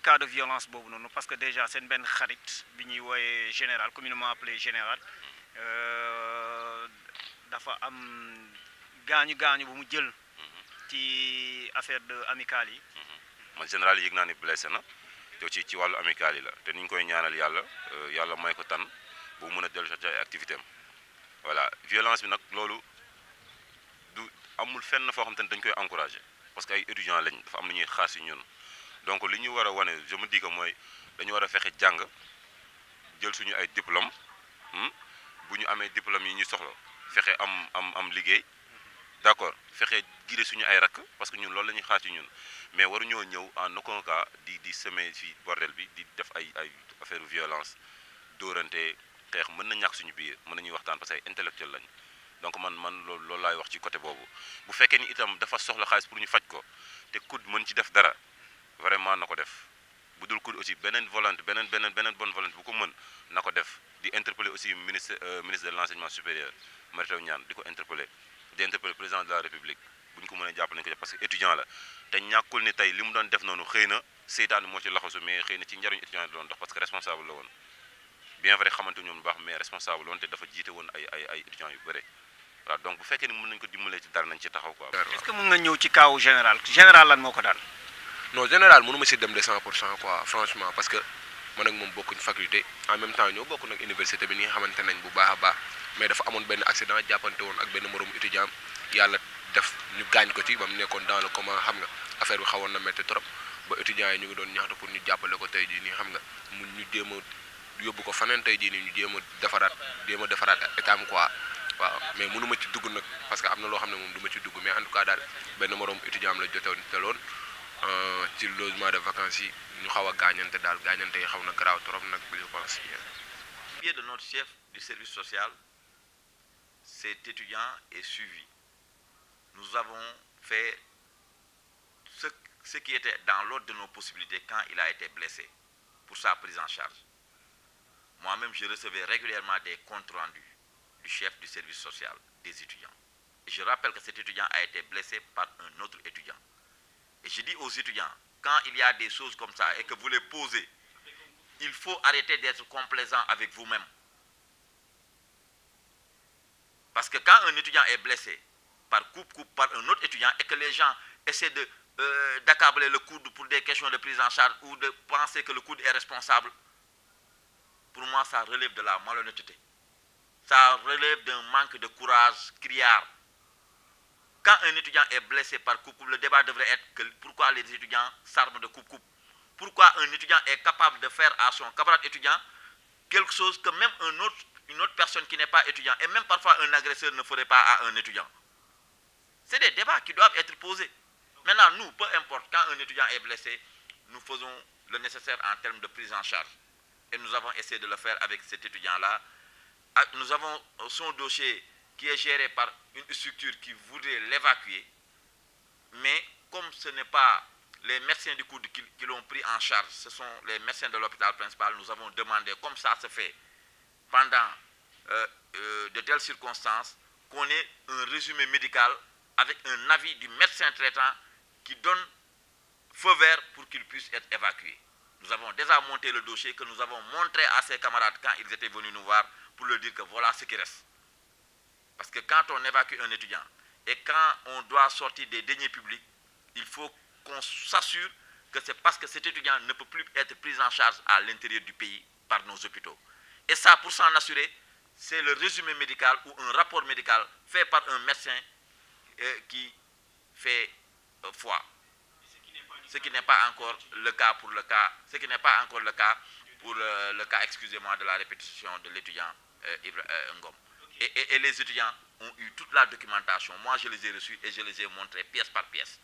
cas de violence boobu noonu parce que déjà seen benn xarit bi ñuy wooyee général communément appelé général dafa am gaañu bu mu jël ci affaire de amicale yi. man général yëg naa ni blessé na te ci wàllu amicale yi la te ni ñu koy ñaanal yàlla may ko tan bu mën a dellu ci ay activité am voilà violence bi nag loolu du amul fenn foo xam te ne dañ koy encouragé parce que ay étudiants lañ dafa am lu ñuy xaar si ñun donc li ñu war a wane je me dis que mooy dañu war a fexe jàng jël suñu ay diplôme bu ñu amee diplôme yi ñu soxla fexe am liggéey d'accord fexe guider suñu ay rakk parce que ñun loolu la ñuy xaar ci ñun mais waruñoo ñëw en aucun cas di semer fii bordel bi di def ay affaire violence dóorante xeex mën na ñàkk suñu biir mën nañuy waxtaan parce que ay intellectuel lañ donc man loolu laay wax ci côté boobu bu fekkee ni itam dafa soxla xaalis pour ñu faj ko te COUD mën ci def dara vraiment na ko def bu dul COUD aussi beneen volonté beneen bonne volonté bu ko mën na ko def di interpeller aussi ministre de l'enseignement supérieur Mary Teuw Niane di ko interpeller président de la république bu ñu ko mënee jàppale nañu ko def parce que étudiant la te ñàkkul ni tey li mu doon def noonu xëy na seytaane moo ci laxasu mais xëy na ci njariñu étudiant la doon dox parce que responsable la woon bien vrai xamante ñoom bu baax mais responsable la woon te dafa jiite woon ay étudiants yu bëre waaw donc bu fekkee ni mën nañu ko dimbalee ci dara nañ ci taxaw quoi. est-ce que mën nga ñëw ci kaawu général lan moo ko daal. non général mënu ma si dem de 100% quoi franchement parce que man ak moom bokkuñ faculté en même temps ñoo bokk nag université bi ni nga xamante nañ bu baax a baax mais dafa amoon benn accident jàppante woon ak benn moromu étudiant yàlla def ñu gaañ ko ci ba mu nekkoon dans le coma xam nga affaire bi xawoon na métti trop ba étudiants yi ñu ngi doon ñaxtu pour ñu jàppale ko tey jii nii xam nga mu ñu jéem a yóbbu ko faneen tey jii nii ñu jéem a defaraat état quoi waaw mais mënu ma ci dugg nag parce que am na loo xam ne moom du ma ci dugg mais en tout cas daal benn moroom étudiant am la joteloon ci logement de vacances yi ñu xaw a gaañante yi xaw na garaaw trop nag je pense bien. Pied de notre chef du service social, cet étudiant est suivi. Nous avons fait ce qui était dans l'ordre de nos possibilités quand il a été blessé pour sa prise en charge. Moi-même, je recevais régulièrement des comptes rendus du chef du service social des étudiants. Et je rappelle que cet étudiant a été blessé par un autre étudiant. Et je dis aux étudiants, quand il y a des choses comme ça et que vous les posez, il faut arrêter d'être complaisant avec vous-même. Parce que quand un étudiant est blessé par coupe par un autre étudiant et que les gens essaient d'accabler le coude pour des questions de prise en charge ou de penser que le coude est responsable, pour moi ça relève de la malhonnêteté. Ça relève d'un manque de courage criard. Quand un étudiant est blessé par coupe, le débat devrait être que pourquoi les étudiants s'arment de coupe. Pourquoi un étudiant est capable de faire à son camarade étudiant quelque chose que même une autre personne qui n'est pas étudiant, et même parfois un agresseur ne ferait pas à un étudiant. C'est des débats qui doivent être posés. Maintenant, nous, peu importe, quand un étudiant est blessé, nous faisons le nécessaire en termes de prise en charge. Et nous avons essayé de le faire avec cet étudiant-là. Nous avons son dossier qui est géré par une structure qui voudrait l'évacuer. Mais comme ce n'est pas les médecins du COUD qui l'ont pris en charge, ce sont les médecins de l'hôpital principal, nous avons demandé, comme ça se fait pendant de telles circonstances, qu'on ait un résumé médical avec un avis du médecin traitant qui donne feu vert pour qu'il puisse être évacué. Nous avons déjà monté le dossier que nous avons montré à ses camarades quand ils étaient venus nous voir pour leur dire que voilà ce qui reste. Parce que quand on évacue un étudiant et quand on doit sortir des deniers publics, il faut qu'on s'assure que c'est parce que cet étudiant ne peut plus être pris en charge à l'intérieur du pays par nos hôpitaux. Et ça, pour s'en assurer, c'est le résumé médical ou un rapport médical fait par un médecin qui fait foi. Ce qui n'est pas encore le cas pour le cas, excusez-moi de la répétition de l'étudiant Ngom. Et les étudiants ont eu toute la documentation. Moi, je les ai reçus et je les ai montrés pièce par pièce.